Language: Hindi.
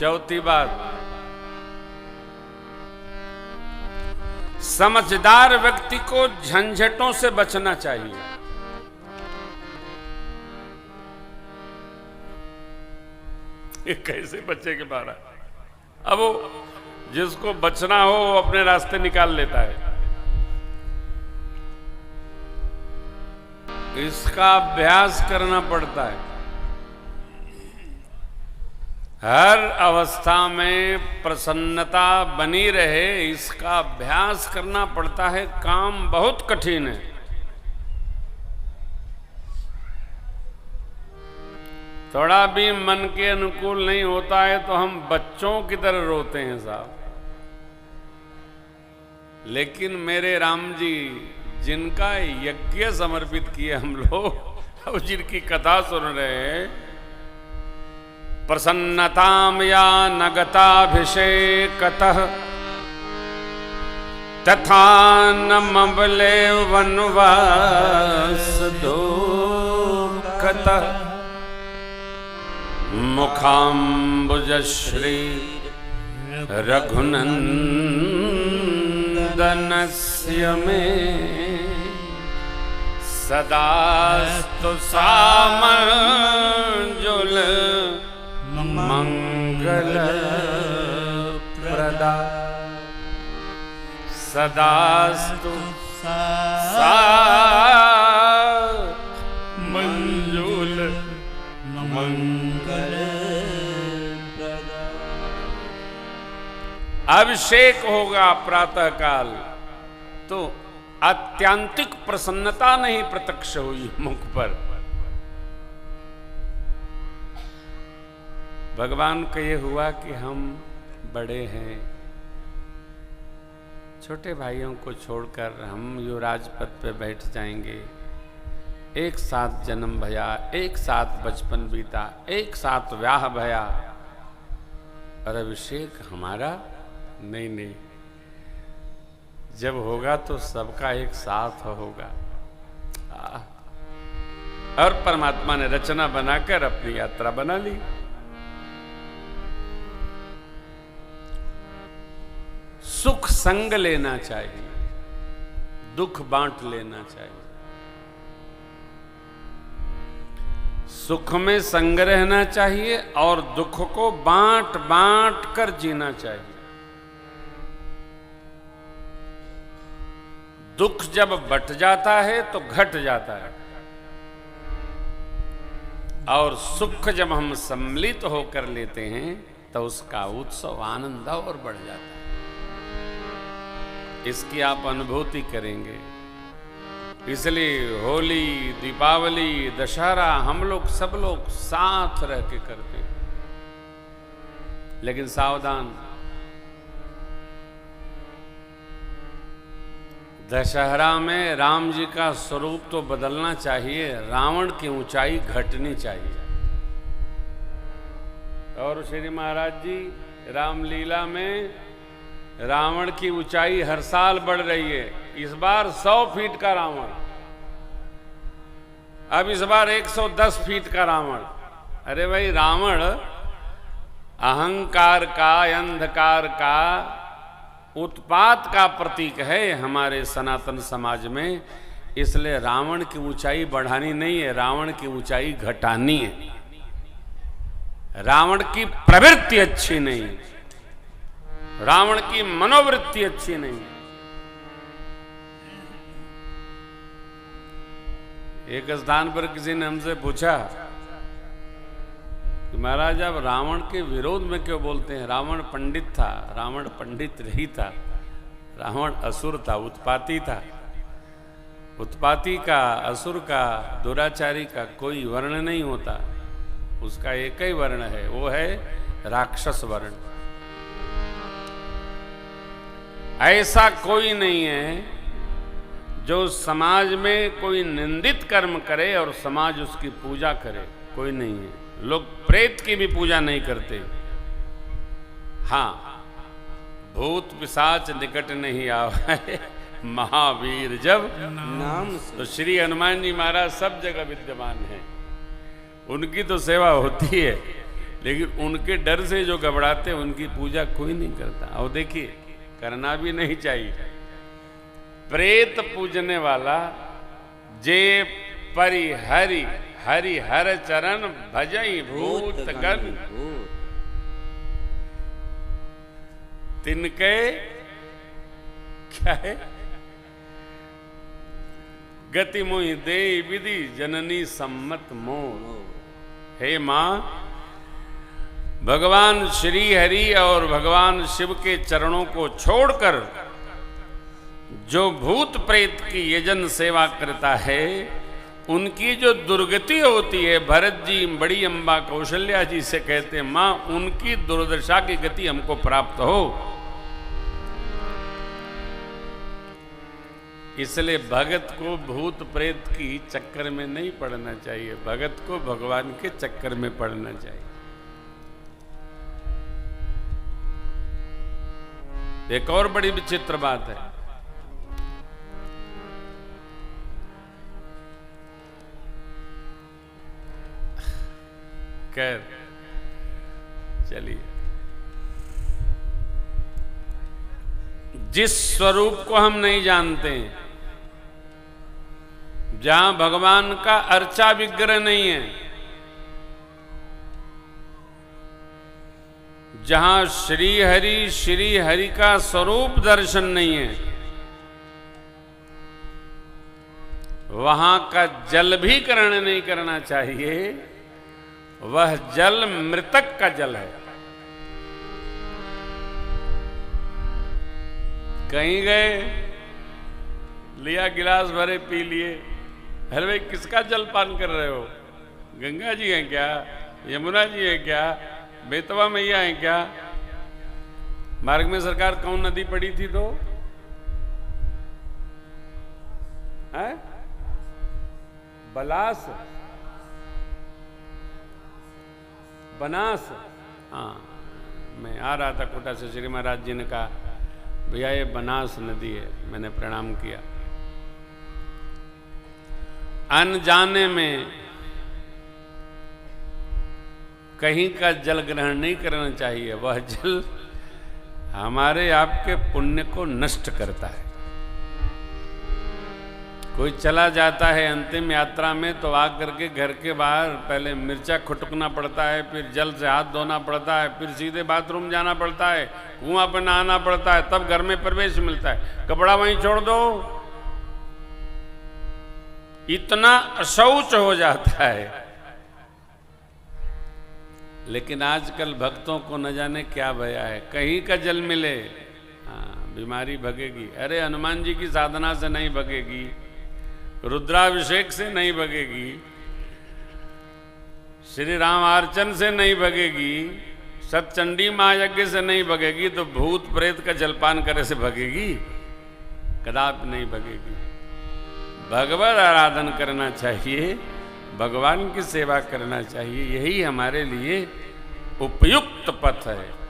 चौथी बात, समझदार व्यक्ति को झंझटों से बचना चाहिए। ये कैसे बच्चे के बारे, अब वो जिसको बचना हो वो अपने रास्ते निकाल लेता है। इसका अभ्यास करना पड़ता है। हर अवस्था में प्रसन्नता बनी रहे, इसका अभ्यास करना पड़ता है। काम बहुत कठिन है। थोड़ा भी मन के अनुकूल नहीं होता है तो हम बच्चों की तरह रोते हैं साहब। लेकिन मेरे राम जी जिनका यज्ञ समर्पित किए हम लोग, अब जिनकी कथा सुन रहे हैं, प्रसन्नताम या नगताभिषेकतः तथा न मबले वनवास दुःखतः मुखाम्बुजश्री रघुनंदनस्य मे सदास्तु सामंजुल मंगल प्रदा। सदास्तु मंजुल मंगल प्रदा। अभिषेक होगा प्रातः काल तो आत्यांतिक प्रसन्नता नहीं प्रत्यक्ष हुई मुख पर। भगवान को ये हुआ कि हम बड़े हैं, छोटे भाइयों को छोड़कर हम युवराज पद पे बैठ जाएंगे। एक साथ जन्म भया, एक साथ बचपन बीता, एक साथ ब्याह भया, और अभिषेक हमारा नहीं नहीं, जब होगा तो सबका एक साथ होगा। और परमात्मा ने रचना बनाकर अपनी यात्रा बना ली। सुख संग लेना चाहिए, दुख बांट लेना चाहिए। सुख में संग रहना चाहिए और दुख को बांट बांट कर जीना चाहिए। दुख जब बट जाता है तो घट जाता है, और सुख जब हम सम्मिलित होकर लेते हैं तो उसका उत्सव आनंद और बढ़ जाता है। इसकी आप अनुभूति करेंगे। इसलिए होली, दीपावली, दशहरा हम लोग सब लोग साथ रह के करते हैं। लेकिन सावधान, दशहरा में राम जी का स्वरूप तो बदलना चाहिए, रावण की ऊंचाई घटनी चाहिए। और श्री महाराज जी रामलीला में रावण की ऊंचाई हर साल बढ़ रही है। इस बार 100 फीट का रावण, अब इस बार 110 फीट का रावण। अरे भाई, रावण अहंकार का, अंधकार का, उत्पात का प्रतीक है हमारे सनातन समाज में। इसलिए रावण की ऊंचाई बढ़ानी नहीं है, रावण की ऊंचाई घटानी है। रावण की प्रवृत्ति अच्छी नहीं, रावण की मनोवृत्ति अच्छी नहीं। एक स्थान पर किसी ने हमसे पूछा कि महाराज आप रावण के विरोध में क्यों बोलते हैं? रावण पंडित था, रावण पंडित नहीं था, रावण असुर था, उत्पाती था। उत्पाती का, असुर का, दुराचारी का कोई वर्ण नहीं होता, उसका एक ही वर्ण है, वो है राक्षस वर्ण। ऐसा कोई नहीं है जो समाज में कोई निंदित कर्म करे और समाज उसकी पूजा करे, कोई नहीं है। लोग प्रेत की भी पूजा नहीं करते। हाँ, भूत पिशाच निकट नहीं आवे महावीर जब नाम। तो श्री हनुमान जी महाराज सब जगह विद्यमान हैं, उनकी तो सेवा होती है। लेकिन उनके डर से जो घबराते हैं उनकी पूजा कोई नहीं करता। और देखिए, करना भी नहीं चाहिए। प्रेत पूजने वाला जे परिहरि हरि हर चरण भजई भूत गण, तिनके क्या है गति मोहि दे विधि जननी सम्मत मोह। हे मां, भगवान श्री हरि और भगवान शिव के चरणों को छोड़कर जो भूत प्रेत की यजन सेवा करता है, उनकी जो दुर्गति होती है, भरत जी बड़ी अम्बा कौशल्या जी से कहते हैं, मां उनकी दुर्दशा की गति हमको प्राप्त हो। इसलिए भगत को भूत प्रेत की चक्कर में नहीं पड़ना चाहिए, भगत को भगवान के चक्कर में पड़ना चाहिए। एक और बड़ी विचित्र बात है, खैर चलिए, जिस स्वरूप को हम नहीं जानते, जहां भगवान का अर्चा विग्रह नहीं है, जहां श्री हरि का स्वरूप दर्शन नहीं है, वहां का जल भी ग्रहण नहीं करना चाहिए। वह जल मृतक का जल है। कहीं गए, लिया गिलास भरे पी लिए, अरे भाई किसका जल पान कर रहे हो? गंगा जी हैं क्या? यमुना जी हैं क्या? बेतवा मैया हैं क्या? मार्ग में सरकार कौन नदी पड़ी थी तो है? बलास, बनास। हाँ, मैं आ रहा था कोटा से, श्री महाराज जी ने कहा भैया ये बनास नदी है। मैंने प्रणाम किया। अनजाने में कहीं का जल ग्रहण नहीं करना चाहिए। वह जल हमारे आपके पुण्य को नष्ट करता है। कोई चला जाता है अंतिम यात्रा में तो आकर के घर के बाहर पहले मिर्चा खुटकना पड़ता है, फिर जल से हाथ धोना पड़ता है, फिर सीधे बाथरूम जाना पड़ता है, कुआं पर नहाना पड़ता है, तब घर में प्रवेश मिलता है। कपड़ा वहीं छोड़ दो, इतना अशौच हो जाता है। लेकिन आजकल भक्तों को न जाने क्या भया है, कहीं का जल मिले हाँ बीमारी भगेगी। अरे हनुमान जी की साधना से नहीं भगेगी, रुद्राभिषेक से नहीं भगेगी, श्री राम अर्चन से नहीं भगेगी, सतचंडी महायज्ञ से नहीं भगेगी, तो भूत प्रेत का जलपान करे से भगेगी? कदापि नहीं भगेगी। भगवत आराधन करना चाहिए, भगवान की सेवा करना चाहिए, यही हमारे लिए उपयुक्त पथ है।